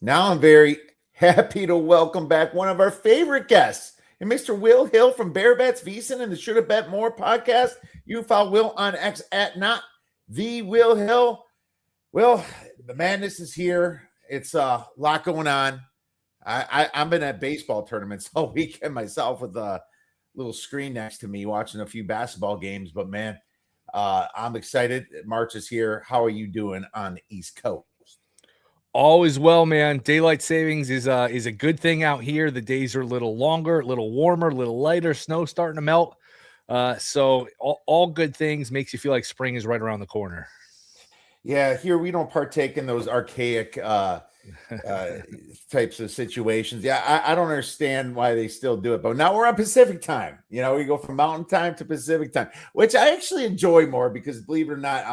Now I'm very happy to welcome back one of our favorite guests, and Mr. Will Hill from Bear Bets VSiN and the Should Have Bet More podcast. You can follow Will on X at not the Will Hill. Will, the madness is here. It's a lot going on. I've been at baseball tournaments all weekend myself with a little screen next to me watching a few basketball games. But man, I'm excited. March is here. How are you doing on the East Coast? All is well, man. Daylight savings is a good thing out here. The days are a little longer, a little warmer, a little lighter. Snow starting to melt. So all good things makes you feel like spring is right around the corner. Yeah, here we don't partake in those archaic types of situations. Yeah, I don't understand why they still do it. But now we're on Pacific time. You know, we go from Mountain time to Pacific time, which I actually enjoy more because, believe it or not,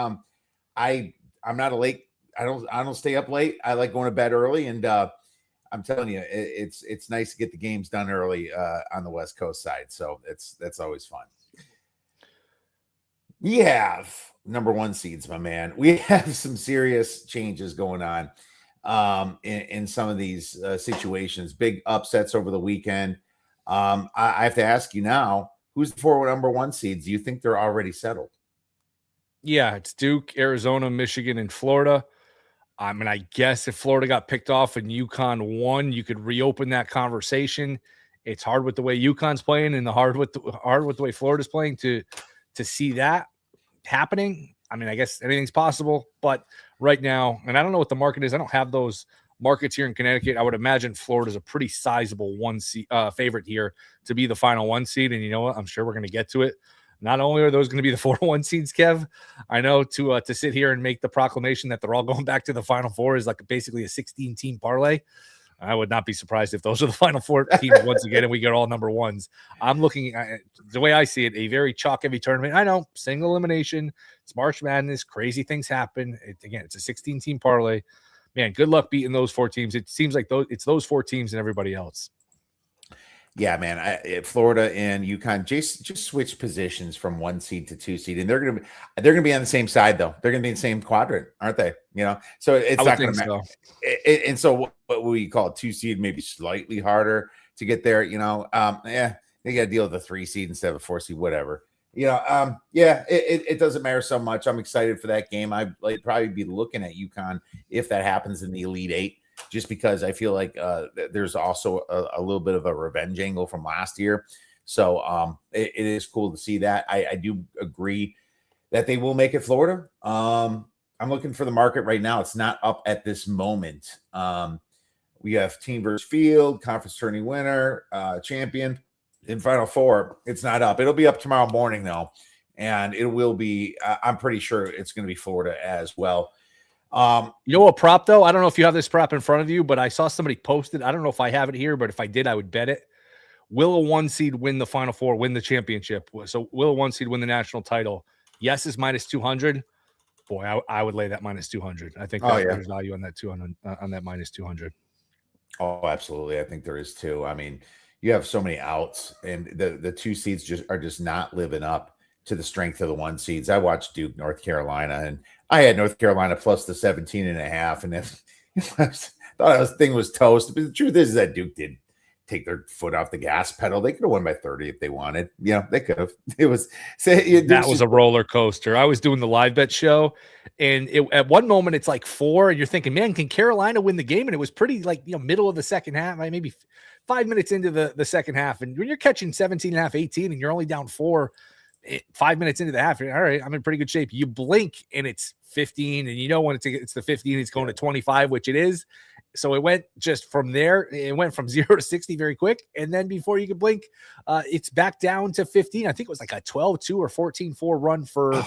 I'm not a late. I don't stay up late. I like going to bed early, and I'm telling you, it's nice to get the games done early on the West Coast side. So that's always fun. We have number one seeds, my man. We have some serious changes going on in some of these situations. Big upsets over the weekend. I have to ask you now, who's the four number one seeds? Do you think they're already settled? Yeah, it's Duke, Arizona, Michigan, and Florida. I mean, I guess if Florida got picked off and UConn won, you could reopen that conversation. It's hard with the way UConn's playing and hard with the way Florida's playing to see that happening. I mean, I guess anything's possible, but right now, and I don't know what the market is. I don't have those markets here in Connecticut. I would imagine Florida's a pretty sizable favorite here to be the final one seed. And you know what? I'm sure we're going to get to it. Not only are those going to be the 4-1 seeds, Kev, I know to sit here and make the proclamation that they're all going back to the Final Four is like basically a 16-team parlay. I would not be surprised if those are the Final Four teams once again and we get all number ones. I'm looking at, the way I see it, a very chalk-heavy tournament. I know, single elimination. It's March Madness. Crazy things happen. It's a 16-team parlay. Man, good luck beating those four teams. It seems like it's those four teams and everybody else. Yeah, man. Florida and UConn just switch positions from one seed to two seed, and they're gonna be on the same side though. They're gonna be in the same quadrant, aren't they? You know, so it's not gonna matter. And so, what we call a two seed, maybe slightly harder to get there. You know, they got to deal with a 3 seed instead of a 4 seed, whatever. You know, it doesn't matter so much. I'm excited for that game. I'd probably be looking at UConn if that happens in the Elite Eight, just because I feel like there's also a little bit of a revenge angle from last year. So it is cool to see that. I do agree that they will make it Florida. I'm looking for the market right now. It's not up at this moment. We have team versus field, conference tourney winner, champion in Final Four. It's not up. It'll be up tomorrow morning, though. And it will be, I'm pretty sure it's going to be Florida as well. You know what prop though? I don't know if you have this prop in front of you, but I saw somebody posted. I don't know if I have it here, but if I did, I would bet it. Will a 1 seed win the Final Four, win the championship? So will a 1 seed win the national title? Yes is minus 200. Boy, I would lay that minus 200. I think there's value on that 200 on that minus 200. Oh, absolutely. I think there is too. I mean, you have so many outs, and the 2 seeds are just not living up to the strength of the 1 seeds. I watched Duke, North Carolina, and I had North Carolina plus the 17.5. And if I thought this thing was toast, but the truth is that Duke did take their foot off the gas pedal. They could have won by 30 if they wanted. Yeah, they could have. It was that was a roller coaster. I was doing the live bet show, and at one moment it's like 4, and you're thinking, man, can Carolina win the game? And it was pretty middle of the second half, maybe 5 minutes into the second half. And when you're catching 17.5, 18, and you're only down 4, 5 minutes into the half, all right, I'm in pretty good shape. You blink and it's 15, and you know when it's the 15, it's going to 25, which it is. So it went just from there. It went from 0 to 60 very quick, and then before you could blink, it's back down to 15. I think it was like a 12-2 or 14-4 run for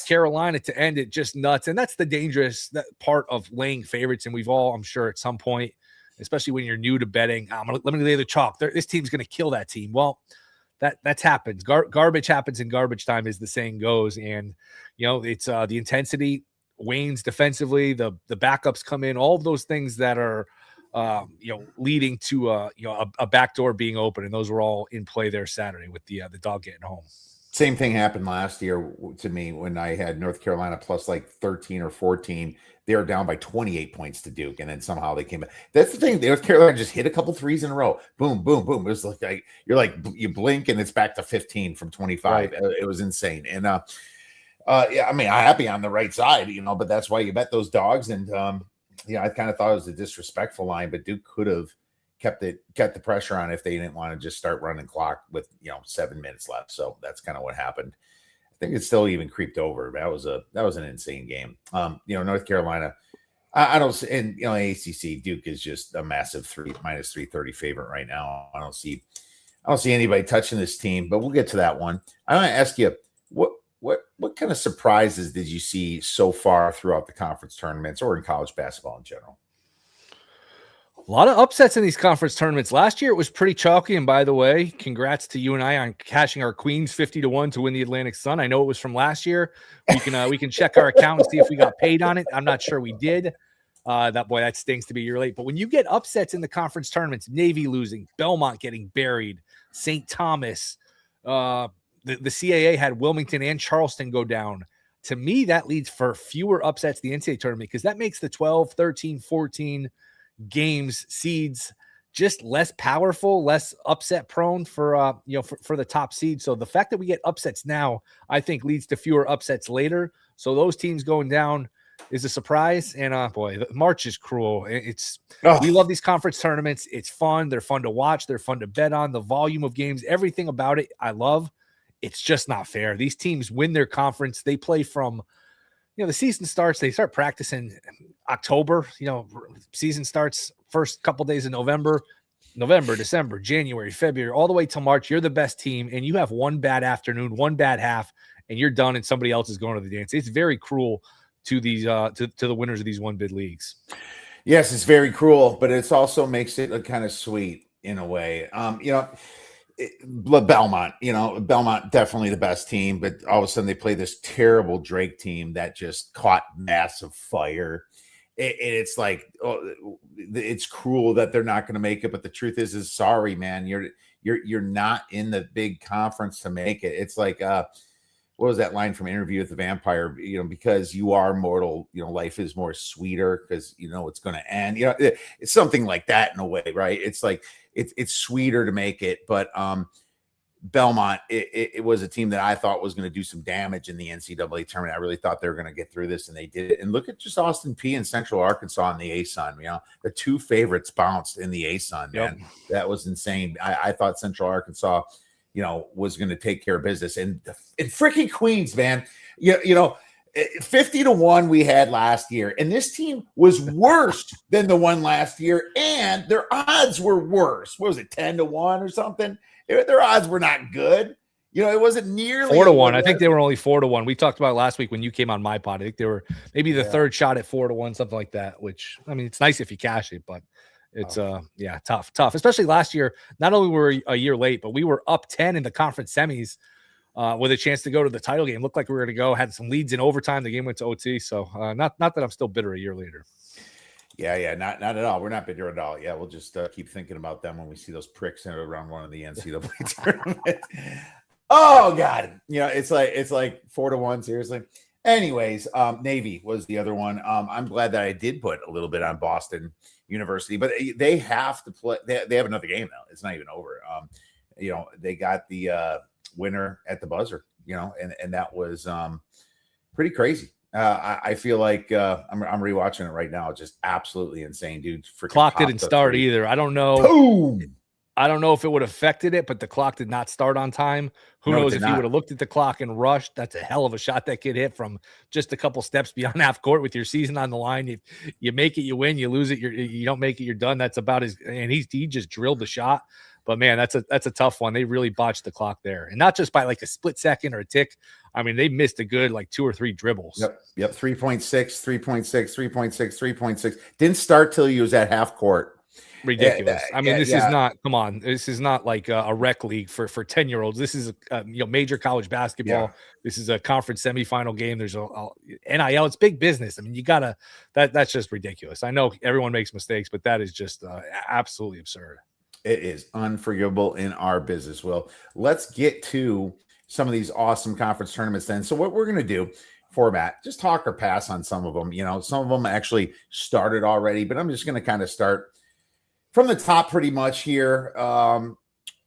Carolina to end it. Just nuts, and that's the dangerous part of laying favorites. And we've all, I'm sure, at some point, especially when you're new to betting, let me lay the chalk. This team's going to kill that team. Well, that's happens. Garbage happens in garbage time, as the saying goes. And, it's the intensity wanes defensively. The backups come in, all of those things that are, leading to, a backdoor being open. And those were all in play there Saturday with the dog getting home. Same thing happened last year to me when I had North Carolina plus like 13 or 14. they were down by 28 points to Duke, and then somehow they came back. That's the thing. North Carolina just hit a couple threes in a row. Boom, boom, boom. It was like you blink and it's back to 15 from 25. Right. It was insane. And yeah, I mean, I'm happy on the right side, but that's why you bet those dogs. And I kind of thought it was a disrespectful line, but Duke could have kept the pressure on if they didn't want to just start running clock with 7 minutes left. So that's kind of what happened. I think it still even creeped over. That was an insane game. North Carolina, I don't see, and ACC, Duke is just a massive minus 330 favorite right now. I don't see anybody touching this team, but we'll get to that one. I want to ask you, what kind of surprises did you see so far throughout the conference tournaments or in college basketball in general? A lot of upsets in these conference tournaments. Last year, it was pretty chalky. And by the way, congrats to you and I on cashing our Queens 50-1 to win the Atlantic Sun. I know it was from last year. We can check our account and see if we got paid on it. I'm not sure we did. That stinks to be a year late. But when you get upsets in the conference tournaments, Navy losing, Belmont getting buried, St. Thomas, the CAA had Wilmington and Charleston go down. To me, that leads for fewer upsets in the NCAA tournament because that makes the 12, 13, 14 games seeds just less powerful, less upset prone for the top seed. So the fact that we get upsets now, I think leads to fewer upsets later. So those teams going down is a surprise. And the March is cruel. We love these conference tournaments. It's fun. They're fun to watch. They're fun to bet on. The volume of games, everything about it, I love. It's just not fair. These teams win their conference. They play from the season starts, they start practicing October, season starts first couple days of November, December, January, February, all the way till March. You're the best team and you have one bad afternoon, one bad half, and you're done and somebody else is going to the dance. It's very cruel to these to the winners of these one bid leagues. Yes, it's very cruel, but it also makes it look kind of sweet in a way. Belmont, Belmont definitely the best team, but all of a sudden they play this terrible Drake team that just caught massive fire. It's like, it's cruel that they're not going to make it, but the truth is sorry, man, you're not in the big conference to make it. It's like, what was that line from Interview with the Vampire? Because you are mortal, life is more sweeter because it's going to end. It's something like that in a way, right? It's like it's sweeter to make it, but Belmont, it was a team that I thought was going to do some damage in the NCAA tournament. I really thought they were going to get through this, and they did it. And look at just Austin Peay and Central Arkansas in the ASUN. The two favorites bounced in the ASUN. Man, yep. That was insane. I thought Central Arkansas, was going to take care of business. And freaking Queens, man, 50-1 we had last year, and this team was worse than the one last year, and their odds were worse. What was it, 10-1 or something? Their odds were not good. It wasn't nearly 4-1. I think they were only 4-1. We talked about it last week when you came on my pod. I think they were maybe the third shot at 4-1, something like that. Which, I mean, it's nice if you cash it, but it's tough. Especially last year. Not only were we a year late, but we were up 10 in the conference semis. With a chance to go to the title game. Looked like we were going to go, had some leads in overtime. The game went to OT. So not that I'm still bitter a year later. Yeah, not at all. We're not bitter at all. Yeah, we'll just keep thinking about them when we see those pricks around one of the NCAA tournament. Oh God, it's like 4-1. Seriously. Anyways, Navy was the other one. I'm glad that I did put a little bit on Boston University, but they have to play. They have another game now. It's not even over. They got the winner at the buzzer, and that was pretty crazy. I feel like I'm rewatching it right now. Just absolutely insane, dude. Clock didn't start either. I don't know. Boom. I don't know if it would have affected it, but the clock did not start on time. Who knows if he would have looked at the clock and rushed? That's a hell of a shot that kid hit from just a couple steps beyond half court with your season on the line. If you make it, you win. You lose it, you don't make it, you're done. That's about and he just drilled the shot. But man, that's a tough one. They really botched the clock there, and not just by like a split second or a tick. I mean, they missed a good like 2 or 3 dribbles. Yep. 3.6, 3.6, 3.6, 3.6. Didn't start till he was at half court. Ridiculous. I mean, this is not. Come on, this is not like a rec league for 10-year-olds. This is major college basketball. Yeah. This is a conference semifinal game. There's a NIL. It's big business. I mean, you gotta. That's just ridiculous. I know everyone makes mistakes, but that is just absolutely absurd. It is unforgivable in our business. Well, let's get to some of these awesome conference tournaments then. So what we're going to do format. Just talk or pass on some of them. Some of them actually started already, but I'm just going to kind of start from the top pretty much here,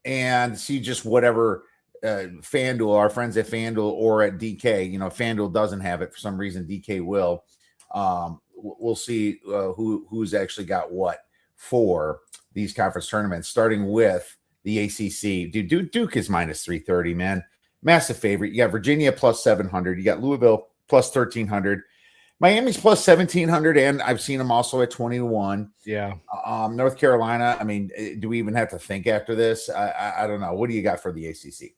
and see just whatever FanDuel, our friends at FanDuel or at DK. FanDuel doesn't have it for some reason. DK will. We'll see who's actually got what for these conference tournaments, starting with the ACC. Duke is minus 330, man. Massive favorite. You got Virginia plus 700. You got Louisville plus 1300. Miami's plus 1700, and I've seen them also at 20-1. Yeah. North Carolina, I mean, do we even have to think after this? I don't know. What do you got for the ACC?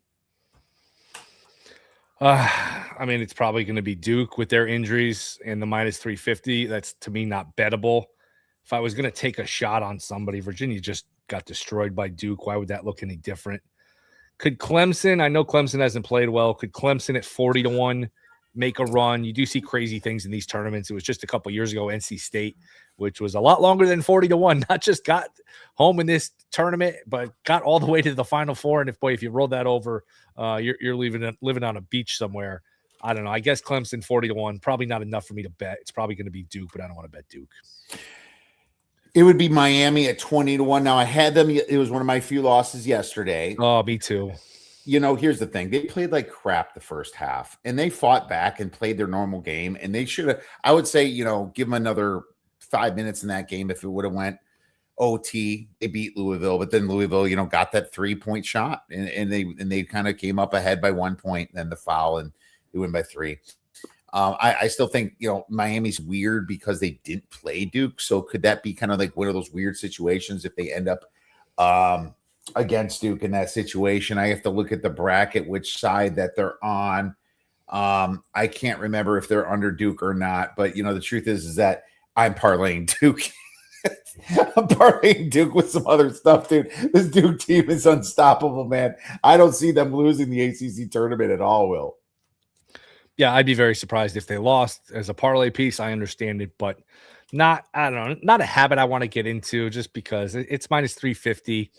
I mean, it's probably going to be Duke with their injuries and the minus 350. That's, to me, not bettable. If I was going to take a shot on somebody, Virginia just got destroyed by Duke. Why would that look any different? Could Clemson, I know Clemson hasn't played well, could Clemson at 40-1 make a run? You do see crazy things in these tournaments. It was just a couple years ago, NC State, which was a lot longer than 40-1, not just got home in this tournament, but got all the way to the Final Four. And if you roll that over, you're living on a beach somewhere. I don't know. I guess Clemson 40-1, probably not enough for me to bet. It's probably going to be Duke, but I don't want to bet Duke. It would be Miami at 20-1. Now I had them. It was one of my few losses yesterday. Oh, me too. Here's the thing. They played like crap the first half, and they fought back and played their normal game. And they should have, I would say, give them another 5 minutes in that game. If it would have went OT, they beat Louisville, but then Louisville, got that 3-point shot, and they kind of came up ahead by 1 point, then the foul, and they win by 3. I still think, Miami's weird because they didn't play Duke. So could that be kind of like one of those weird situations if they end up against Duke in that situation? I have to look at the bracket, which side that they're on. I can't remember if they're under Duke or not, but the truth is that I'm parlaying Duke. I'm parlaying Duke with some other stuff, dude. This Duke team is unstoppable, man. I don't see them losing the ACC tournament at all, Will. Yeah, I'd be very surprised if they lost. As a parlay piece, I understand it, but not a habit I want to get into just because it's minus 350.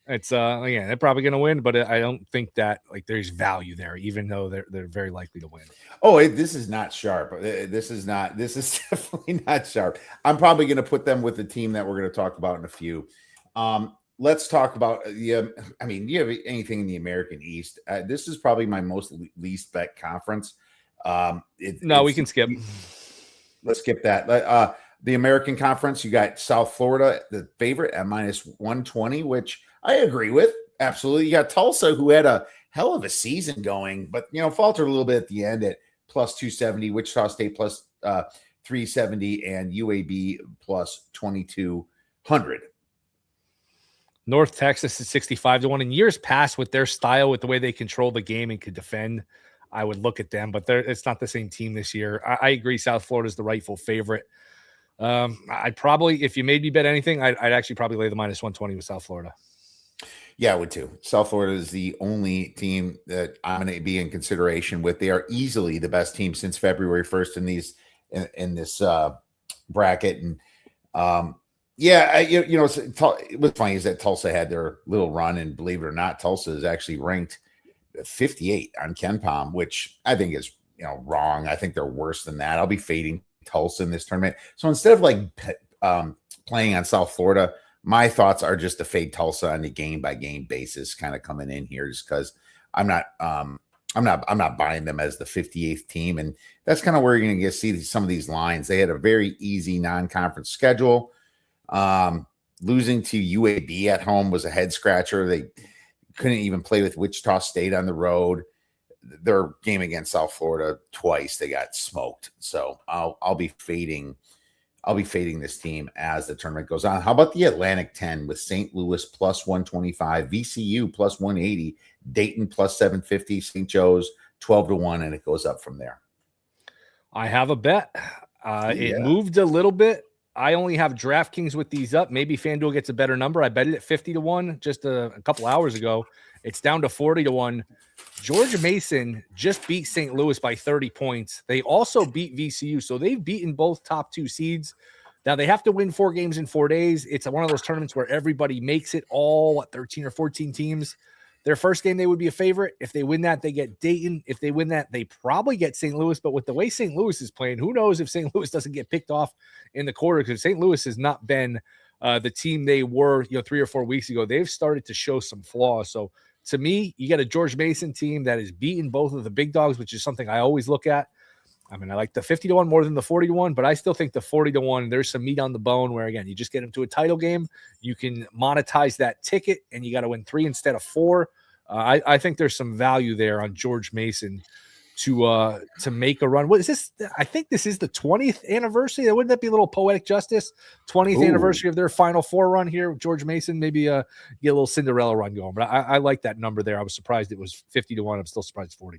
It's again, they're probably going to win, but I don't think that there's value there, even though they're very likely to win. Oh, this is not sharp. This is definitely not sharp. I'm probably going to put them with the team that we're going to talk about in a few. Let's talk about do you have anything in the American East? This is probably my most least bet conference. We can skip. Let's skip that. The American Conference, you got South Florida, the favorite at minus 120, which I agree with. Absolutely. You got Tulsa, who had a hell of a season going, but faltered a little bit at the end at plus 270, Wichita State plus 370, and UAB plus 2200. North Texas is 65-1. In years past, with their style, with the way they control the game and could defend, I would look at them, but it's not the same team this year. I agree. South Florida is the rightful favorite. I'd probably, if you made me bet anything, I'd actually probably lay the minus 120 with South Florida. Yeah, I would too. South Florida is the only team that I'm going to be in consideration with. They are easily the best team since February 1st in this bracket. And what's funny is that Tulsa had their little run, and believe it or not, Tulsa is actually ranked 58 on KenPom, which I think is wrong. I think they're worse than that. I'll be fading Tulsa in this tournament. So instead of playing on South Florida, my thoughts are just to fade Tulsa on a game by game basis, kind of coming in here, just because I'm not buying them as the 58th team, and that's kind of where you're going to see some of these lines. They had a very easy non-conference schedule. Losing to UAB at home was a head scratcher. They couldn't even play with Wichita State on the road. Their game against South Florida twice, they got smoked. So I'll be fading this team as the tournament goes on. How about the Atlantic 10 with St. Louis plus 125, VCU plus 180, Dayton plus 750, St. Joe's 12-1, and it goes up from there. I have a bet. It moved a little bit. I only have DraftKings with these up. Maybe FanDuel gets a better number. I bet it at 50-1 just a couple hours ago. It's down to 40-1. George Mason just beat St. Louis by 30 points. They also beat VCU, so they've beaten both top 2 seeds. Now, they have to win 4 games in 4 days. It's one of those tournaments where everybody makes it, all 13 or 14 teams. Their first game, they would be a favorite. If they win that, they get Dayton. If they win that, they probably get St. Louis. But with the way St. Louis is playing, who knows if St. Louis doesn't get picked off in the quarter, because St. Louis has not been the team they were, 3 or 4 weeks ago. They've started to show some flaws. So to me, you got a George Mason team that has beaten both of the big dogs, which is something I always look at. I mean, I like the 50-1 more than the 40-1, but I still think the 40-1, there's some meat on the bone where, again, you just get them to a title game. You can monetize that ticket, and you got to win 3 instead of 4. I think there's some value there on George Mason to make a run. What is this? I think this is the 20th anniversary. Wouldn't that be a little poetic justice? 20th anniversary of their Final Four run here. George Mason, maybe get a little Cinderella run going. But I like that number there. I was surprised it was 50-1. I'm still surprised 40-1.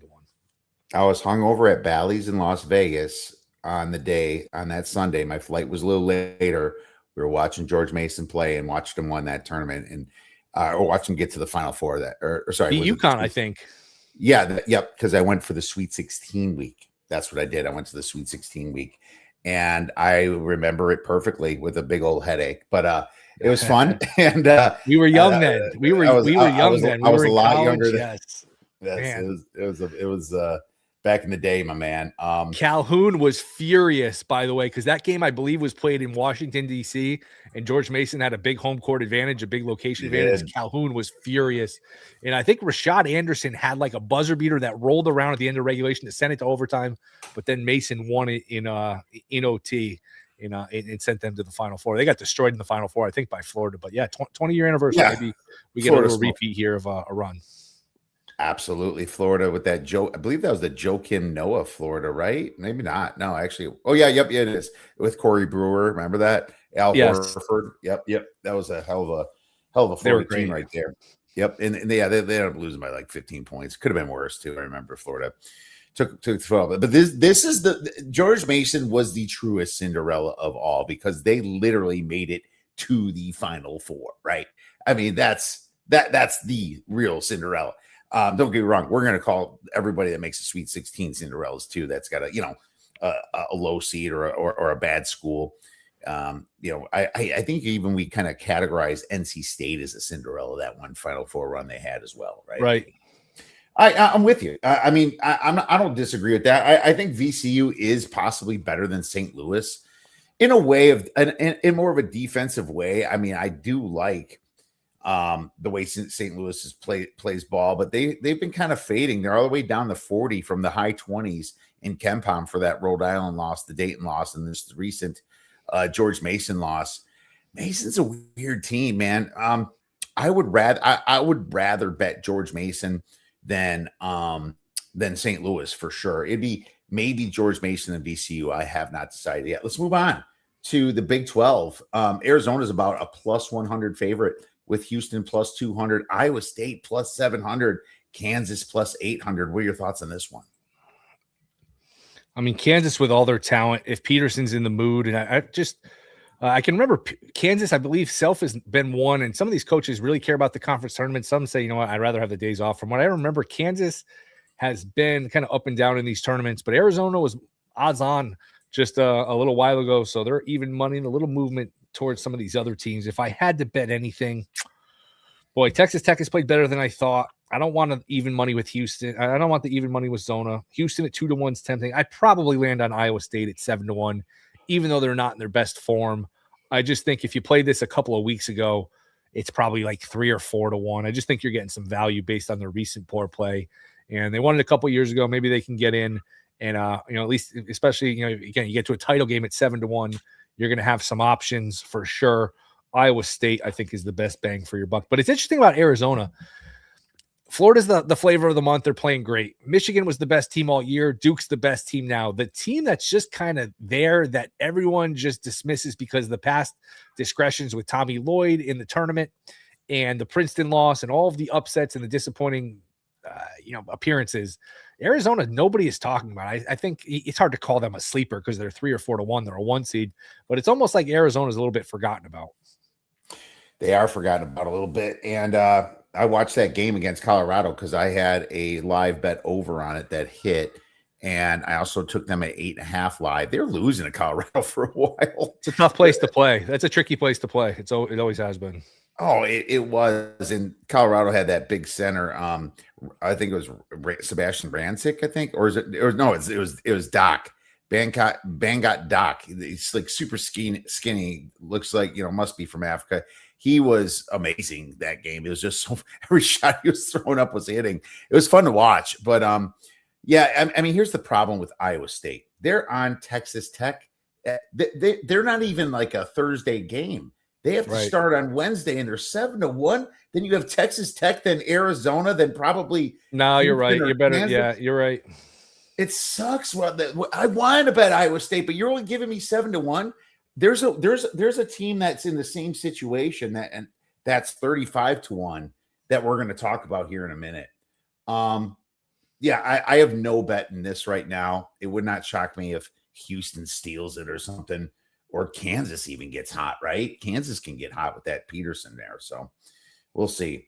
I was hungover at Bally's in Las Vegas on that Sunday. My flight was a little later. We were watching George Mason play and watched him win that tournament, and or watched him get to the Final Four of that. Or sorry, UConn, I think. Yeah, yep. Because I went for the Sweet 16 week. That's what I did. I went to the Sweet 16 week, and I remember it perfectly with a big old headache. But it was fun, and we were young then. We were young then. I was a lot younger. Yes, it was back in the day, my man. Calhoun was furious, by the way, because that game, I believe, was played in Washington, D.C., and George Mason had a big home court advantage, a big location advantage. Calhoun was furious. And I think Rashad Anderson had like a buzzer beater that rolled around at the end of regulation to send it to overtime, but then Mason won it in OT and sent them to the Final Four. They got destroyed in the Final Four, I think, by Florida. But yeah, 20-year anniversary. Yeah. Maybe we get Florida a little repeat here of a run. Absolutely. Florida with that Joe. I believe that was the Joakim Noah Florida, right? Maybe not. No, actually. Oh, yeah. Yep. Yeah, it is. With Corey Brewer. Remember that? Al Horford. Yep. That was a hell of a Florida team right there. Yep. And they ended up losing by like 15 points. Could have been worse too. I remember Florida took 12. But this is George Mason was the truest Cinderella of all, because they literally made it to the Final Four, right? I mean, that's the real Cinderella. Don't get me wrong. We're going to call everybody that makes a Sweet 16 Cinderellas too. That's got a low seed or a bad school. I think even we kind of categorize NC State as a Cinderella, that one Final Four run they had as well. Right. Right. I'm with you. I don't disagree with that. I think VCU is possibly better than St. Louis in a way in more of a defensive way. I mean, I do like the way St. Louis plays ball, but they've been kind of fading. They're all the way down to 40 from the high 20s in KenPom for that Rhode Island loss, the Dayton loss, and this recent George Mason loss. Mason's a weird team, man. I would rather bet George Mason than St. Louis for sure. It'd be maybe George Mason and VCU. I have not decided yet. Let's move on to the Big 12. Arizona is about a plus 100 favorite, with Houston plus 200, Iowa State plus 700, Kansas plus 800. What are your thoughts on this one? I mean, Kansas with all their talent, if Peterson's in the mood, and I can remember Kansas, I believe Self has been one, and some of these coaches really care about the conference tournament. Some say, you know what, I'd rather have the days off. From what I remember, Kansas has been kind of up and down in these tournaments, but Arizona was odds on just a little while ago, so they're even money and a little movement towards some of these other teams. If I had to bet anything, boy, Texas Tech has played better than I thought. I don't want to even money with Houston. I don't want the even money with Zona. Houston at 2-1 is tempting. I probably land on Iowa State at 7-1, even though they're not in their best form. I just think if you played this a couple of weeks ago, it's probably like 3 or 4-1. I just think you're getting some value based on their recent poor play. And they won it a couple of years ago. Maybe they can get in and, at least, especially, again, you get to a title game at 7-1. You're going to have some options for sure. Iowa State, I think, is the best bang for your buck. But it's interesting about Arizona. Florida's the flavor of the month. They're playing great. Michigan was the best team all year. Duke's the best team now. The team that's just kind of there that everyone just dismisses because of the past discretions with Tommy Lloyd in the tournament and the Princeton loss and all of the upsets and the disappointing appearances. Arizona, nobody is talking about. I think it's hard to call them a sleeper because they're 3 or 4-1. They're a 1 seed, but it's almost like Arizona is a little bit forgotten about. They are forgotten about a little bit. And I watched that game against Colorado because I had a live bet over on it that hit. And I also took them at 8.5 live. They're losing to Colorado for a while. It's a tough place to play. That's a tricky place to play. It always has been. Oh, it was. And Colorado had that big center. I think it was Sebastian Rancic, I think, or is it? Or no, it was Doc. Bangot Doc. He's like super skinny. Looks like, must be from Africa. He was amazing that game. It was just so every shot he was throwing up was hitting. It was fun to watch. But yeah, I mean, here's the problem with Iowa State. They're on Texas Tech. They're not even like a Thursday game. They have to start on Wednesday, and they're 7-1. Then you have Texas Tech, then Arizona, then probably. No, you're right. You're better. Kansas. Yeah, you're right. It sucks. Well, I wanted to bet Iowa State, but you're only giving me 7-1. There's a team that's in the same situation that's 35-1 that we're going to talk about here in a minute. Yeah, I have no bet in this right now. It would not shock me if Houston steals it or something. Or Kansas even gets hot, right? Kansas can get hot with that Peterson there. So we'll see.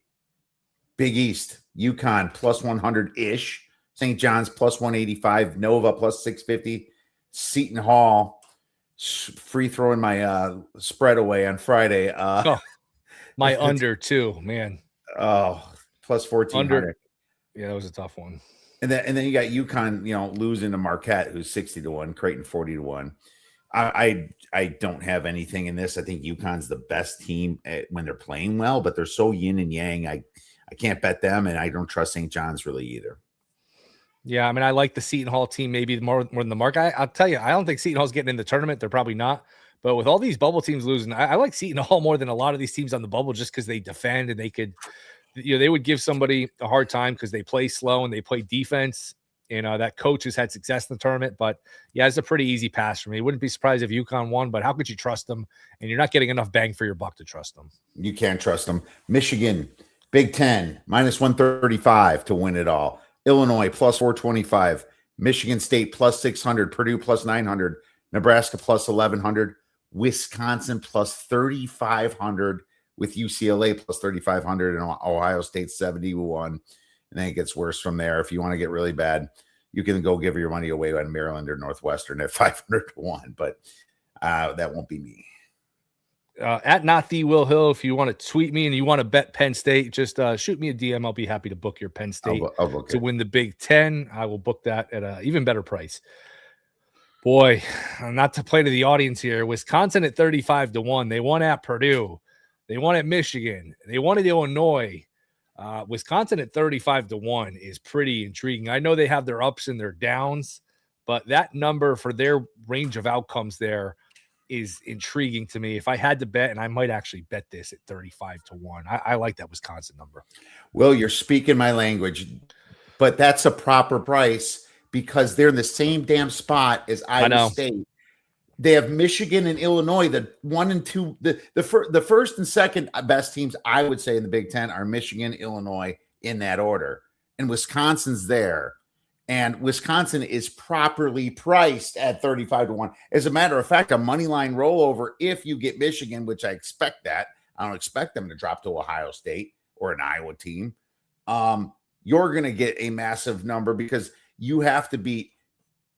Big East, UConn plus 100-ish. St. John's plus 185. Nova plus 650. Seton Hall free throwing my spread away on Friday. My under too, man. Oh, plus 1400. Yeah, that was a tough one. And then you got UConn, losing to Marquette, who's 60-1, Creighton 40-1. I don't have anything in this. I think UConn's the best team when they're playing well, but they're so yin and yang. I can't bet them, and I don't trust St. John's really either. Yeah, I mean, I like the Seton Hall team maybe more than the mark. I'll tell you, I don't think Seton Hall's getting in the tournament. They're probably not. But with all these bubble teams losing, I like Seton Hall more than a lot of these teams on the bubble just because they defend and they could, they would give somebody a hard time because they play slow and they play defense. And that coach has had success in the tournament. But, yeah, it's a pretty easy pass for me. Wouldn't be surprised if UConn won, but how could you trust them? And you're not getting enough bang for your buck to trust them. You can't trust them. Michigan, Big Ten, minus 135 to win it all. Illinois, plus 425. Michigan State, plus 600. Purdue, plus 900. Nebraska, plus 1,100. Wisconsin, plus 3,500. With UCLA, plus 3,500. And Ohio State, 71. And then it gets worse from there. If you want to get really bad, you can go give your money away on Maryland or Northwestern at 500-1, but that won't be me. At not the Will Hill, if you want to tweet me and you want to bet Penn State, just shoot me a DM. I'll be happy to book your Penn State to win the Big Ten. I will book that at an even better price. Boy, not to play to the audience here. Wisconsin at 35-1. They won at Purdue. They won at Michigan. They won at Illinois. Wisconsin at 35-1 is pretty intriguing. I know they have their ups and their downs, but that number for their range of outcomes there is intriguing to me. If I had to bet, and I might actually bet this at 35-1, I like that Wisconsin number. Well, you're speaking my language, but that's a proper price because they're in the same damn spot as Iowa State. They have Michigan and Illinois, the 1 and 2, the first and second best teams, I would say, in the Big Ten are Michigan, Illinois, in that order. And Wisconsin's there. And Wisconsin is properly priced at 35-1. As a matter of fact, a money line rollover, if you get Michigan, which I expect that. I don't expect them to drop to Ohio State or an Iowa team. You're going to get a massive number because you have to beat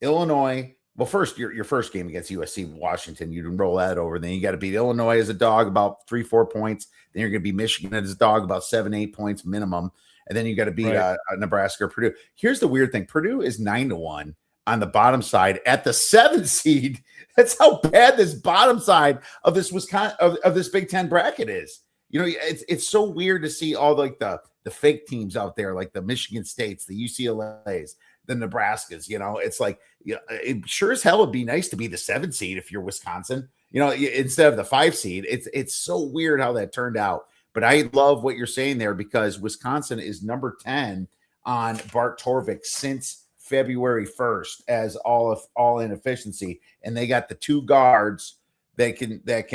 Illinois. Well, first, your first game against USC, Washington, you can roll that over. Then you got to beat Illinois as a dog about 3-4 points. Then you're going to be Michigan as a dog about 7-8 points minimum. And then you got to beat Nebraska or Purdue. Here's the weird thing. Purdue is 9-1 on the bottom side at the 7th seed. That's how bad this bottom side of this Wisconsin of this Big Ten bracket is. It's so weird to see all like the fake teams out there, like the Michigan States, the UCLAs, the Nebraskas. It's like, it sure as hell would be nice to be the 7th seed if you're Wisconsin, instead of the 5 seed. It's so weird how that turned out. But I love what you're saying there because Wisconsin is number 10 on Bart Torvik since February 1st as all in efficiency, and they got the 2 guards that can get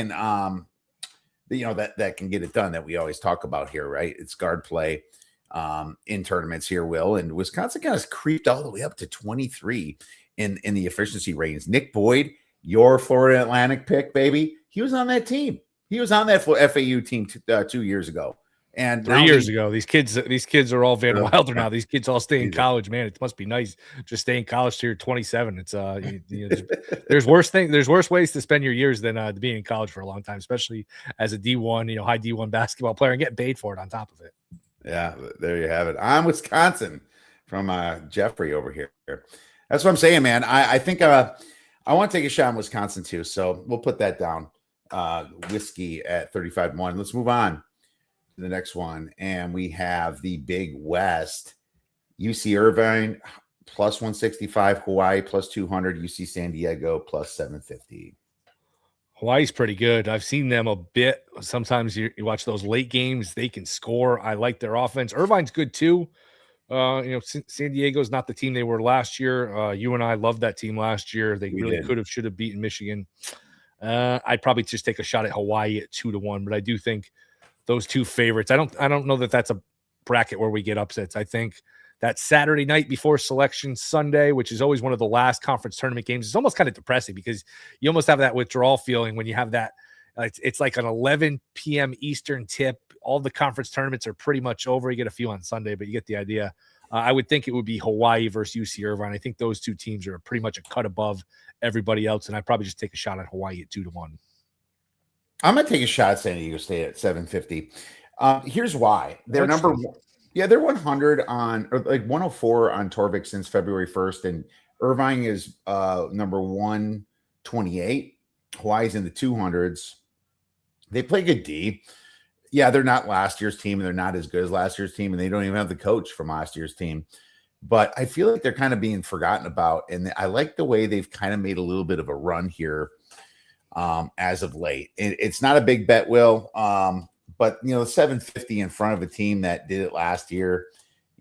it done that we always talk about here, right? It's guard play in tournaments here, Will, and Wisconsin kind of creeped all the way up to 23 in the efficiency ratings. Nick Boyd, your Florida Atlantic pick, baby, he was on that team. He was on that FAU team 2 years ago. And 3 years ago, these kids are all Van Wilder now. These kids all stay in Jesus. college. Man, it must be nice just stay in college till you're 27. It's there's worse ways to spend your years than to be in college for a long time, especially as a D1, high D1 basketball player and getting paid for it on top of it. Yeah, there you have it. I'm Wisconsin from Jeffrey over here. That's what I'm saying, man. I think I want to take a shot in Wisconsin too. So we'll put that down. Whiskey at 35-1. Let's move on to the next one. And we have the Big West. UC Irvine plus 165, Hawaii plus 200, UC San Diego plus 750. Hawaii's pretty good. I've seen them a bit. Sometimes you watch those late games, they can score. I like their offense. Irvine's good too. San Diego's not the team they were last year. You and I loved that team last year. They really should have beaten Michigan. I'd probably just take a shot at Hawaii at 2-1, but I do think those two favorites. I don't know that that's a bracket where we get upsets. I think that Saturday night before Selection Sunday, which is always one of the last conference tournament games, is almost kind of depressing because you almost have that withdrawal feeling when you have that. It's like an 11 p.m. Eastern tip. All the conference tournaments are pretty much over. You get a few on Sunday, but you get the idea. I would think it would be Hawaii versus UC Irvine. I think those two teams are pretty much a cut above everybody else, and I'd probably just take a shot at Hawaii at 2-1. I'm going to take a shot at San Diego State at 750. Here's why. They're number one. Yeah, they're 100 on, or like 104 on Torvik since February 1st, and Irvine is number 128. Hawaii's in the 200s. They play good D. Yeah, they're not last year's team, and they're not as good as last year's team, and they don't even have the coach from last year's team. But I feel like they're kind of being forgotten about, and I like the way they've kind of made a little bit of a run here as of late. It's not a big bet, Will, but the 750 in front of a team that did it last year,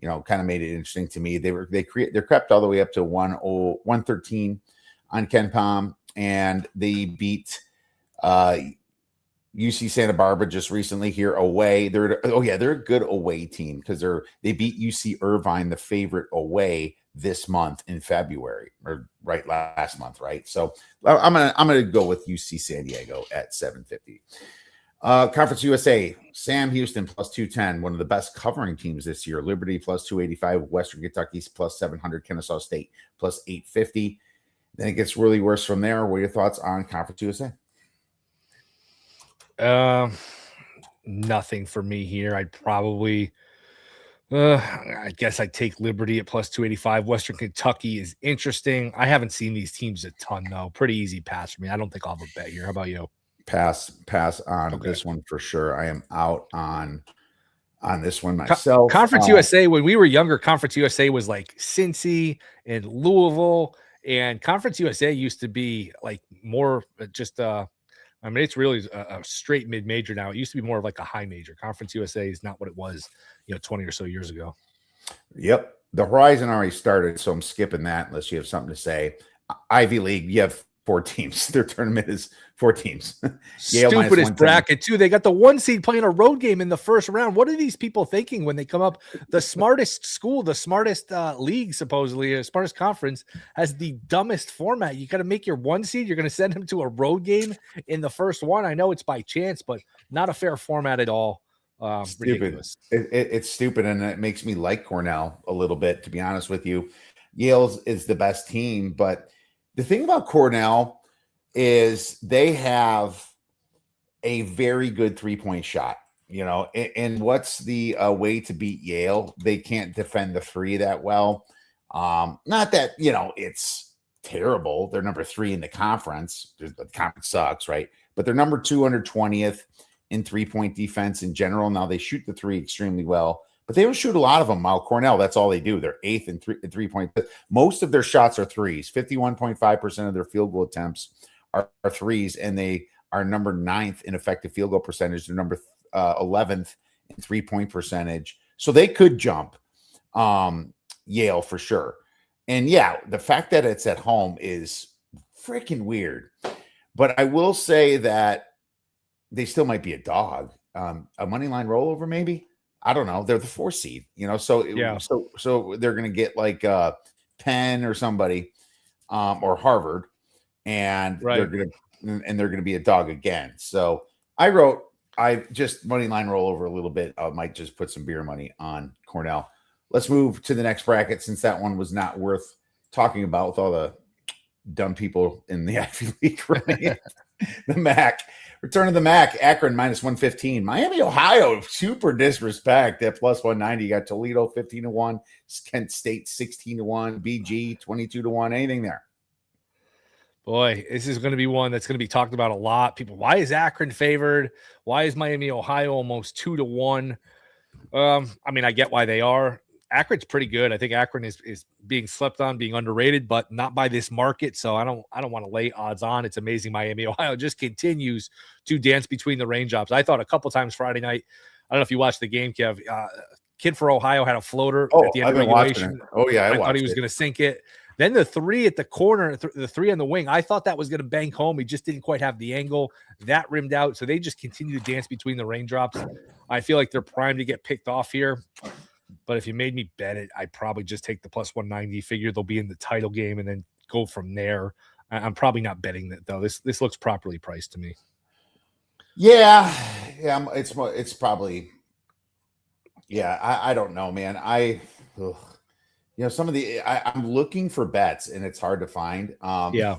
kind of made it interesting to me. They're crept all the way up to 113 on KenPom, and they beat UC Santa Barbara just recently here away. They're a good away team because they beat UC Irvine, the favorite, away this month in February, or right last month, right? So I'm gonna go with UC San Diego at 750. Conference USA, Sam Houston plus 210, one of the best covering teams this year. Liberty plus 285, Western Kentucky's plus 700, Kennesaw State plus 850. Then it gets really worse from there. What are your thoughts on Conference USA? Nothing for me here. I'd probably I guess I'd take Liberty at plus 285. Western Kentucky is interesting. I haven't seen these teams a ton though. Pretty easy pass for me. I don't think I'll have a bet here. How about you? Pass on this one for sure. I am out on this one myself. Conference USA, when we were younger, Conference USA was like Cincy and Louisville, and Conference USA used to be like more just it's really a straight mid-major now. It used to be more of like a high major. Conference USA is not what it was, 20 or so years ago. Yep. The Horizon already started, so I'm skipping that unless you have something to say. Ivy League, you have 4 teams. Their tournament is 4 teams. Stupidest bracket too. They got the 1 seed playing a road game in the first round. What are these people thinking when they come up? The smartest school, the smartest league, supposedly, the smartest conference, has the dumbest format. You got to make your 1 seed. You're going to send them to a road game in the first one. I know it's by chance, but not a fair format at all. Stupid. It's stupid, and it makes me like Cornell a little bit, to be honest with you. Yale is the best team, but the thing about Cornell is they have a very good 3-point shot, and what's the way to beat Yale? They can't defend the 3 that well. Not that, it's terrible. They're number 3 in the conference. The conference sucks, right? But they're number 220th in 3-point defense in general. Now they shoot the 3 extremely well, but they don't shoot a lot of them. While Cornell, that's all they do. They're 8th in 3-point. Most of their shots are 3s. 51.5% of their field goal attempts are 3s, and they are number 9th in effective field goal percentage. They're number 11th in 3-point percentage. So they could jump Yale for sure. And yeah, the fact that it's at home is freaking weird. But I will say that they still might be a dog. A money line rollover, maybe. I don't know. They're the 4 seed, So yeah. So they're going to get like Penn or somebody, or Harvard, and they're going to be a dog again. So I wrote I just money line roll over a little bit. I might just put some beer money on Cornell. Let's move to the next bracket since that one was not worth talking about with all the dumb people in the Ivy League running. The MAC. Return of the MAC. Akron -115. Miami, Ohio. Super disrespect at +190. You got Toledo 15-1. Kent State 16-1. BG 22-1. Anything there? Boy, this is going to be one that's going to be talked about a lot. People, why is Akron favored? Why is Miami, Ohio almost 2-1? I mean, I get why they are. Akron's pretty good. I think Akron is being slept on, being underrated, but not by this market. So I don't want to lay odds on. It's amazing. Miami, Ohio just continues to dance between the raindrops. I thought a couple times Friday night. I don't know if you watched the game, Kev. Kid for Ohio had a floater at the end of regulation. Oh yeah, I thought he was going to sink it. Then the three at the corner, the three on the wing, I thought that was going to bank home. He just didn't quite have the angle. That rimmed out. So they just continue to dance between the raindrops. I feel like they're primed to get picked off here. But if you made me bet it, I'd probably just take the +190, figure they'll be in the title game, and then go from there. I'm probably not betting that, though. This looks properly priced to me. Yeah. It's probably. Yeah, I don't know, man. Some of the I'm looking for bets and it's hard to find. Yeah,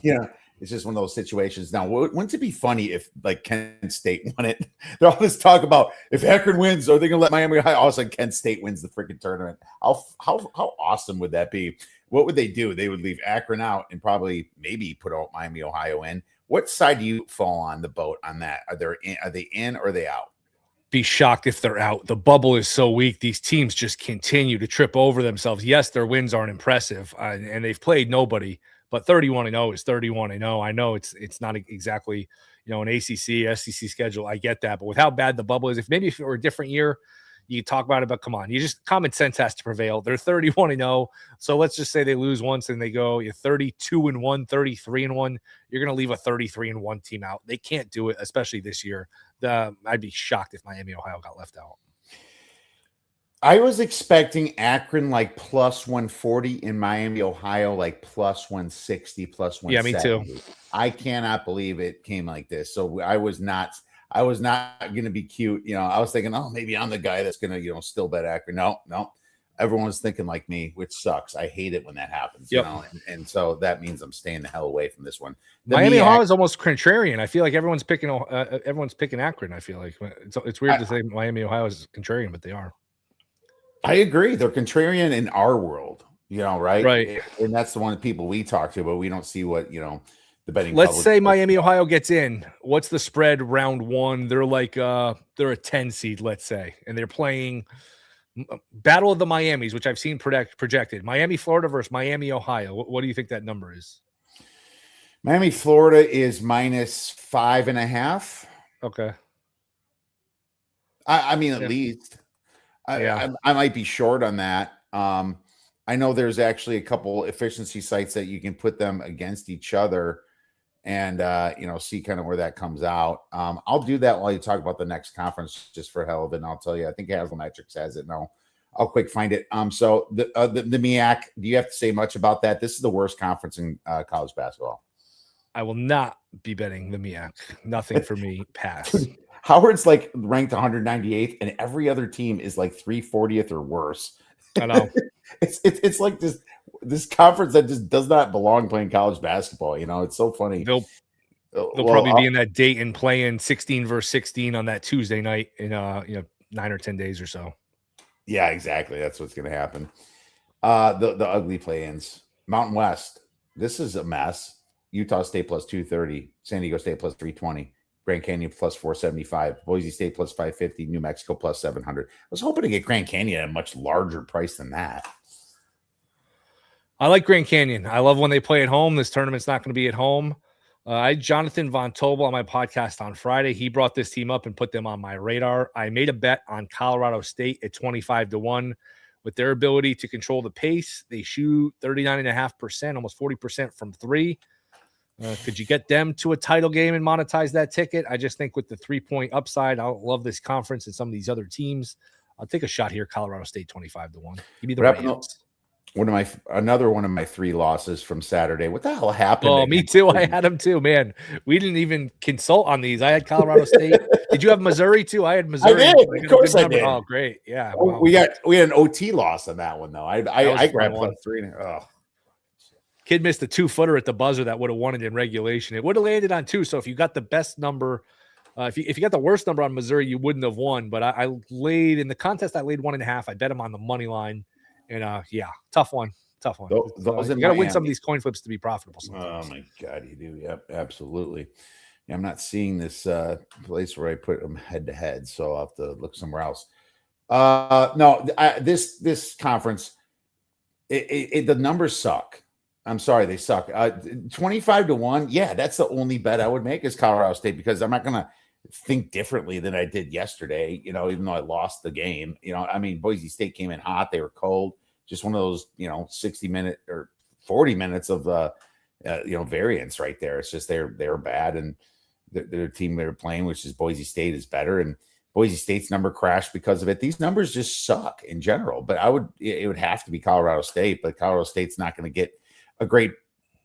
it's just one of those situations. Now, wouldn't it be funny if like Kent State won it? They're all this talk about if Akron wins, are they going to let Miami High? All of a sudden, Kent State wins the freaking tournament. How awesome would that be? What would they do? They would leave Akron out and probably maybe put out Miami, Ohio in. What side do you fall on the boat on that? Are they in or are they out? Be shocked if they're out. The bubble is so weak. These teams just continue to trip over themselves. Yes, their wins aren't impressive, and they've played nobody. But 31-0 is 31-0. I know it's not exactly an ACC, SEC schedule. I get that, but with how bad the bubble is, if it were a different year, you talk about it. But come on, common sense has to prevail. They're 31-0, so let's just say they lose once and they go 32-1, 33-1. You're going to leave a 33-1 team out. They can't do it, especially this year. I'd be shocked if Miami, Ohio got left out. I was expecting Akron like +140 in Miami, Ohio, like +160, +170. Yeah, me too. I cannot believe it came like this. So I was not going to be cute. I was thinking, oh, maybe I'm the guy that's going to, still bet Akron. No. Everyone was thinking like me, which sucks. I hate it when that happens. Yep. And so that means I'm staying the hell away from this one. Miami Ohio is almost contrarian. I feel like everyone's picking Akron. I feel like it's weird to say Miami Ohio is contrarian, but they are. I agree. They're contrarian in our world, right? Right. And that's the one of the people we talk to, but we don't see what, the betting. Let's say Miami, Ohio gets in. What's the spread round one? They're like, they're a 10 seed, let's say, and they're playing Battle of the Miamis, which I've seen projected. Miami, Florida versus Miami, Ohio. What do you think that number is? Miami, Florida is -5.5. Okay. I mean, at least. I might be short on that. I know there's actually a couple efficiency sites that you can put them against each other and, see kind of where that comes out. I'll do that while you talk about the next conference just for hell of it. And I'll tell you, I think Haslametrics has it. No, I'll quick find it. So the MEAC, do you have to say much about that? This is the worst conference in college basketball. I will not be betting the MEAC. Nothing for me. Pass. Howard's like ranked 198th, and every other team is like 340th or worse. I know. it's like this conference that just does not belong playing college basketball. It's so funny. They'll probably be in that Dayton playing 16 versus 16 on that Tuesday night in 9 or 10 days or so. Yeah, exactly. That's what's going to happen. The ugly play-ins. Mountain West. This is a mess. Utah State +230. San Diego State +320. Grand Canyon +475, Boise State +550, New Mexico +700. I was hoping to get Grand Canyon at a much larger price than that. I like Grand Canyon. I love when they play at home. This tournament's not going to be at home. I had Jonathan Von Tobel on my podcast on Friday. He brought this team up and put them on my radar. I made a bet on Colorado State at 25-1. With their ability to control the pace, they shoot 39.5%, almost 40% from three. Could you get them to a title game and monetize that ticket? I just think with the 3-point upside, I love this conference and some of these other teams. I'll take a shot here. Colorado State 25-1. Give me the Rams. another one of my 3 losses from Saturday. What the hell happened? Oh, me too. I had them too, man. We didn't even consult on these. I had Colorado State. Did you have Missouri too? I had Missouri. I did. Of course I did. Oh, great. Yeah. Wow. We had an OT loss on that one though. I grabbed +3. Oh. Kid missed a 2-footer at the buzzer that would have won it in regulation. It would have landed on 2. So if you got the best number, if you got the worst number on Missouri, you wouldn't have won. But I laid in the contest. I laid 1.5. I bet him on the money line, and yeah, tough one. Tough one. Those you got to win some of these coin flips to be profitable sometimes. Oh, my God, you do. Yep, absolutely. Yeah, I'm not seeing this place where I put them head-to-head, so I'll have to look somewhere else. No, this conference, the numbers suck. I'm sorry, they suck. 25-1, yeah, that's the only bet I would make is Colorado State because I'm not going to think differently than I did yesterday, even though I lost the game. I mean, Boise State came in hot. They were cold. Just one of those, 60-minute or 40 minutes of, variance right there. It's just they're bad, and their team they were playing, which is Boise State, is better, and Boise State's number crashed because of it. These numbers just suck in general, but it would have to be Colorado State, but Colorado State's not going to get a great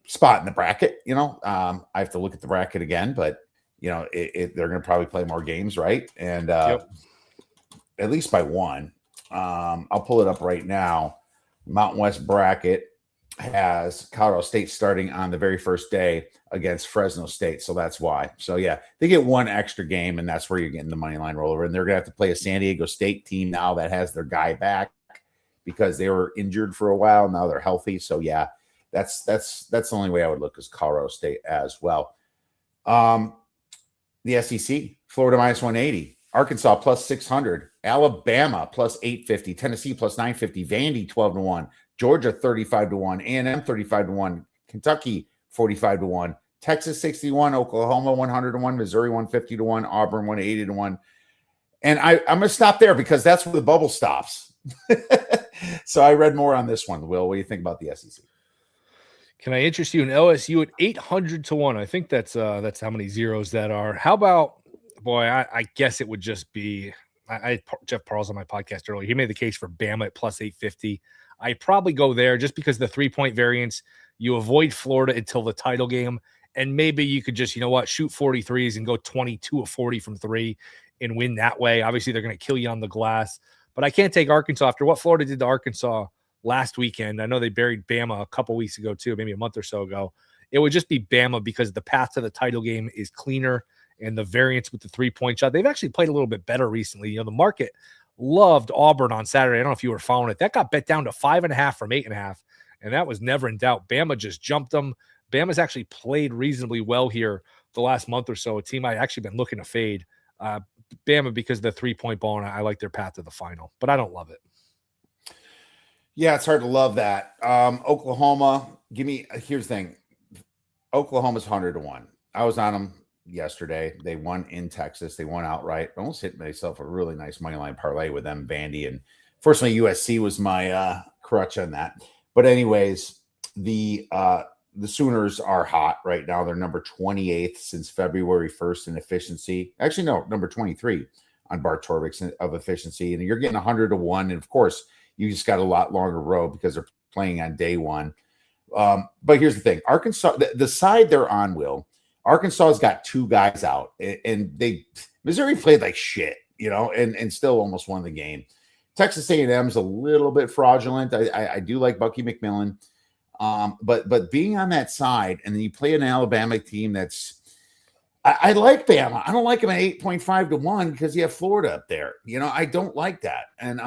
spot in the bracket. I have to look at the bracket again, but they're going to probably play more games, right? And at least by 1. I'll pull it up right now. Mountain West bracket has Colorado State starting on the very first day against Fresno State. So that's why. So yeah, they get 1 extra game, and that's where you're getting the money line rollover. And they're going to have to play a San Diego State team now that has their guy back because they were injured for a while. Now they're healthy. So yeah, that's the only way I would look is Colorado State as well. The SEC, Florida -180, Arkansas +600, Alabama +850, Tennessee +950, Vandy 12-1, Georgia 35-1, A&M 35-1, Kentucky 45-1, Texas 61, Oklahoma 100-1, Missouri 150-1, Auburn 180-1. And I'm going to stop there because that's where the bubble stops. So I read more on this one. Will, what do you think about the SEC? Can I interest you in LSU at 800-1? I think that's how many zeros that are. How about, boy, I guess it would just be, I had Jeff Parles on my podcast earlier. He made the case for Bama at +850. I probably go there just because the 3-point variance. You avoid Florida until the title game, and maybe you could just, shoot 43s and go 22 of 40 from 3 and win that way. Obviously, they're going to kill you on the glass, but I can't take Arkansas after what Florida did to Arkansas last weekend. I know they buried Bama a couple weeks ago too, maybe a month or so ago. It would just be Bama because the path to the title game is cleaner and the variance with the 3-point shot. They've actually played a little bit better recently. The market loved Auburn on Saturday. I don't know if you were following it. That got bet down to 5.5 from 8.5, and that was never in doubt. Bama just jumped them. Bama's actually played reasonably well here the last month or so, a team I've actually been looking to fade. Bama because of the 3-point ball, and I like their path to the final, but I don't love it. Yeah, it's hard to love that. Oklahoma, here's the thing. Oklahoma's 100-1. I was on them yesterday. They won in Texas. They won outright. I almost hit myself a really nice money line parlay with them, Vandy. And fortunately, USC was my crutch on that. But anyways, the Sooners are hot right now. They're number 28th since February 1st in efficiency. Actually, no, number 23 on Bart Torvik of efficiency. And you're getting 100-1. And of course, you just got a lot longer road because they're playing on day one. But here's the thing. Arkansas, the side they're on, Will, Arkansas has got 2 guys out. And Missouri played like shit, and still almost won the game. Texas A&M is a little bit fraudulent. I do like Bucky McMillan. But being on that side, and then you play an Alabama team that's I like Bama. I don't like them at 8.5-1 because you have Florida up there. I don't like that. And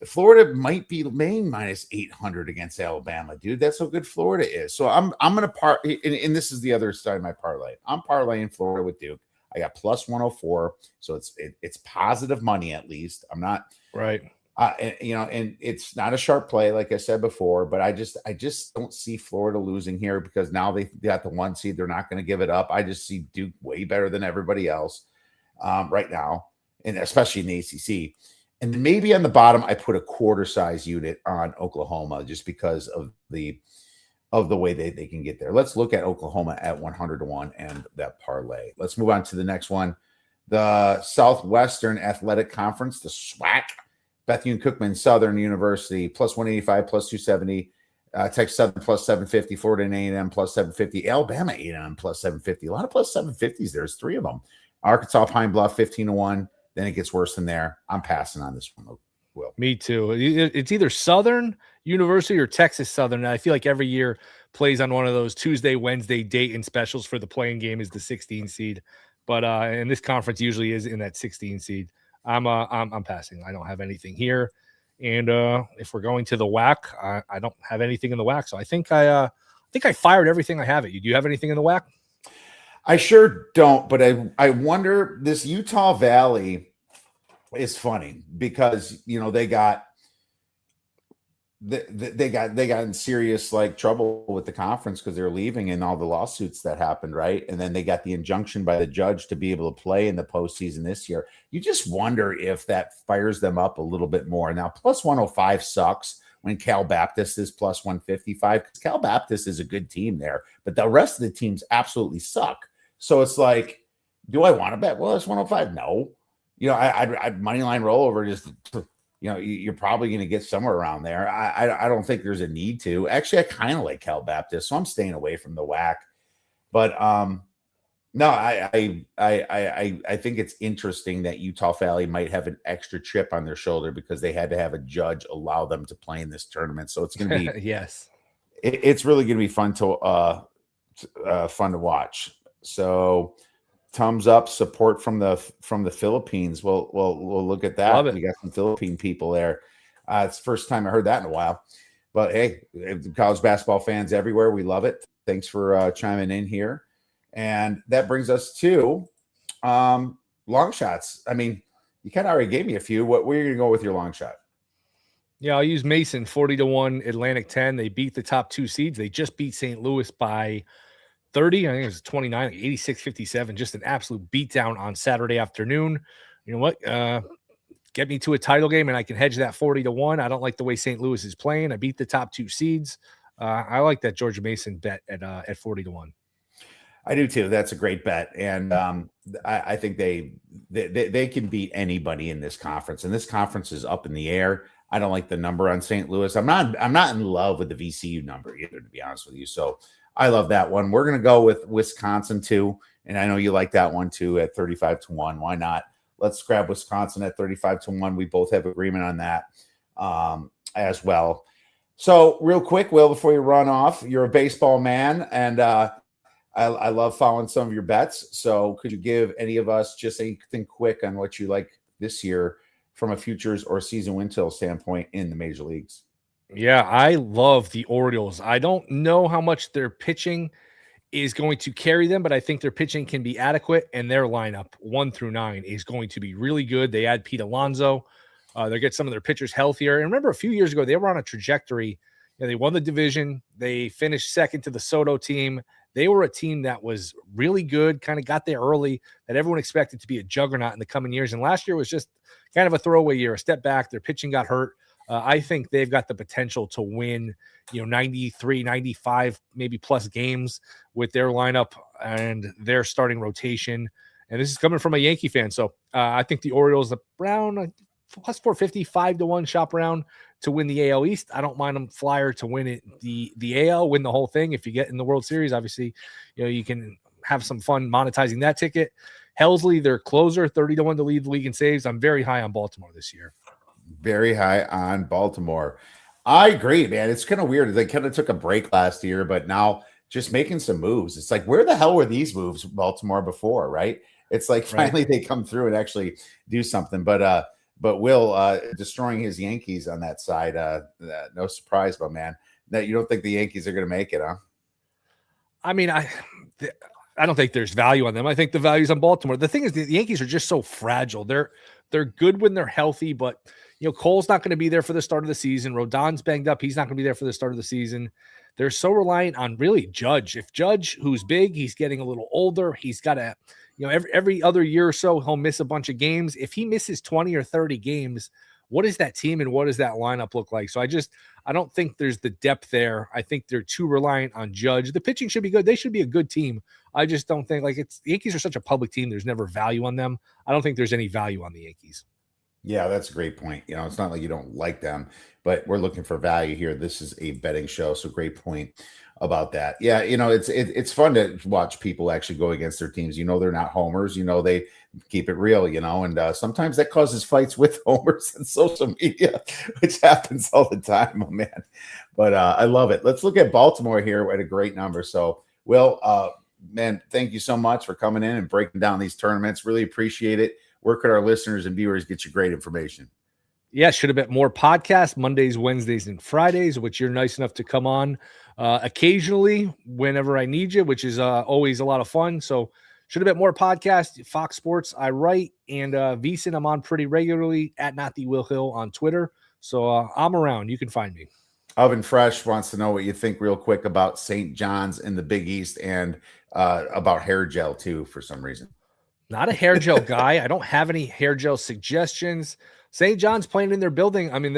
Florida might be laying -800 against Alabama, dude. That's how good Florida is. So I'm going to and this is the other side of my parlay. I'm parlaying Florida with Duke. I got +104, so it's positive money at least. I'm not right. And it's not a sharp play, like I said before, but I just don't see Florida losing here because now they got the 1 seed. They're not going to give it up. I just see Duke way better than everybody else right now, and especially in the ACC. And then maybe on the bottom, I put a quarter size unit on Oklahoma just because of the way they can get there. Let's look at Oklahoma at 100-1 and that parlay. Let's move on to the next one. The Southwestern Athletic Conference, the SWAC. Bethune-Cookman, Southern University, plus 185, plus 270. Texas Southern, plus 750. Florida A&M, plus 750. Alabama A&M, plus 750. A lot of plus 750s. There's 3 of them. Arkansas Pine Bluff, 15-1. Then it gets worse than there. I'm passing on this one, Will. Me too. It's either Southern University or Texas Southern. And I feel like every year plays on one of those Tuesday, Wednesday Dayton specials for the playing game is the 16 seed. But and this conference usually is in that 16 seed. I'm passing. I don't have anything here. And if we're going to the WAC, I don't have anything in the WAC. So I think I fired everything I have at you. Do you have anything in the WAC? I sure don't, but I wonder, this Utah Valley is funny because, you know, they got in serious like trouble with the conference because they're leaving and all the lawsuits that happened, right? And then they got the injunction by the judge to be able to play in the postseason this year. You just wonder if that fires them up a little bit more. Now, plus 105 sucks when Cal Baptist is plus 155 because Cal Baptist is a good team there, but the rest of the teams absolutely suck. So it's like, do I want to bet? Well, it's 105. No, you know, I'd money line rollover. Just, you know, you're probably going to get somewhere around there. I don't think there's a need to. Actually, I kind of like Cal Baptist, so I'm staying away from the WAC. But no, I think it's interesting that Utah Valley might have an extra chip on their shoulder because they had to have a judge allow them to play in this tournament. So it's going to be yes, it's really going to be fun to watch. So thumbs up, support from the Philippines. Well, we'll look at that. We got some Philippine people there. It's the first time I heard that in a while. But hey, college basketball fans everywhere, we love it. Thanks for chiming in here. And that brings us to long shots. I mean, you kind of already gave me a few. Where are you going to go with your long shot? Yeah, I'll use Mason, 40-1, Atlantic 10. They beat the top 2 seeds. They just beat St. Louis by 30. I think it was 29, 86-57. Just an absolute beatdown on Saturday afternoon. You know what? Get me to a title game, and I can hedge that 40-1. I don't like the way St. Louis is playing. I beat the top 2 seeds. I like that Georgia Mason bet at 40-1. I do too. That's a great bet, and I think they can beat anybody in this conference. And this conference is up in the air. I don't like the number on St. Louis. I'm not in love with the VCU number either, to be honest with you. So I love that one. We're going to go with Wisconsin too, and I know you like that one too at 35-1. Why not? Let's grab Wisconsin at 35-1. We both have agreement on that as well. So real quick, Will, before you run off, you're a baseball man, and I love following some of your bets. So could you give any of us just anything quick on what you like this year from a futures or season win total standpoint in the major leagues? Yeah, I love the Orioles. I don't know how much their pitching is going to carry them, but I think their pitching can be adequate, and their lineup 1 through 9 is going to be really good. They add Pete Alonso. They get some of their pitchers healthier. And remember, a few years ago, they were on a trajectory. You know, they won the division. They finished second to the Soto team. They were a team that was really good, kind of got there early, that everyone expected to be a juggernaut in the coming years. And last year was just kind of a throwaway year, a step back. Their pitching got hurt. I think they've got the potential to win, 93, 95, maybe plus games with their lineup and their starting rotation. And this is coming from a Yankee fan. So I think the Orioles, around plus 450, 5-1 shop around to win the AL East. I don't mind them flyer to win it. The AL, win the whole thing. If you get in the World Series, obviously, you can have some fun monetizing that ticket. Helsley, their closer, 30-1 to lead the league in saves. I'm very high on Baltimore this year. Very high on Baltimore. I agree, man. It's kind of weird. They kind of took a break last year, but now just making some moves. It's like, where the hell were these moves, Baltimore, before, right? It's like finally they come through and actually do something. But Will destroying his Yankees on that side, no surprise, but man, that you don't think the Yankees are going to make it, huh? I mean, I don't think there's value on them. I think the value's on Baltimore. The thing is, the Yankees are just so fragile. They're good when they're healthy, but Cole's not going to be there for the start of the season. Rodon's banged up. He's not going to be there for the start of the season. They're so reliant on really Judge. If Judge, who's big, he's getting a little older. He's got to, every other year or so, he'll miss a bunch of games. If he misses 20 or 30 games, what does that team and what does that lineup look like? So I don't think there's the depth there. I think they're too reliant on Judge. The pitching should be good. They should be a good team. I just don't think the Yankees are such a public team. There's never value on them. I don't think there's any value on the Yankees. Yeah, that's a great point. It's not like you don't like them, but we're looking for value here. This is a betting show, so great point about that. Yeah, it's fun to watch people actually go against their teams. They're not homers. They keep it real. And sometimes that causes fights with homers and social media, which happens all the time, my man. But I love it. Let's look at Baltimore here at a great number. So, Will, man, thank you so much for coming in and breaking down these tournaments. Really appreciate it. Where could our listeners and viewers get you great information? Yeah, should have been more podcasts Mondays, Wednesdays, and Fridays, which you're nice enough to come on occasionally whenever I need you, which is always a lot of fun. So should have been more podcasts. Fox Sports, I write, and VSiN, I'm on pretty regularly at Not the Will Hill on Twitter. So I'm around. You can find me. Oven Fresh wants to know what you think real quick about St. John's in the Big East and about hair gel too, for some reason. Not a hair gel guy. I don't have any hair gel suggestions. St. John's playing in their building. I mean,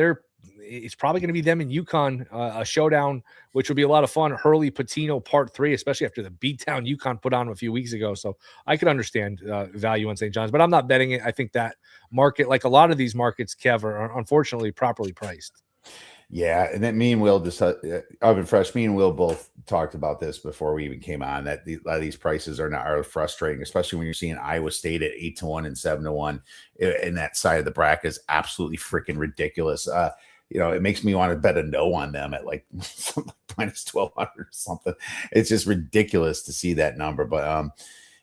it's probably going to be them in UConn, a showdown, which will be a lot of fun. Hurley Patino Part 3, especially after the beatdown UConn put on a few weeks ago. So I could understand value on St. John's, but I'm not betting it. I think that market, like a lot of these markets, Kev, are unfortunately properly priced. Yeah, and then me and Will Oven Fresh, me and Will both talked about this before we even came on, that a lot of these prices are frustrating, especially when you're seeing Iowa State at 8-1 and 7-1, and that side of the bracket is absolutely freaking ridiculous. It makes me want to bet a no on them at like minus 1,200 or something. It's just ridiculous to see that number. But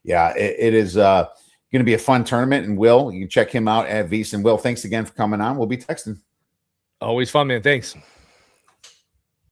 yeah, it is going to be a fun tournament. And Will, you can check him out at VSiN. Will, thanks again for coming on. We'll be texting. Always fun, man. Thanks.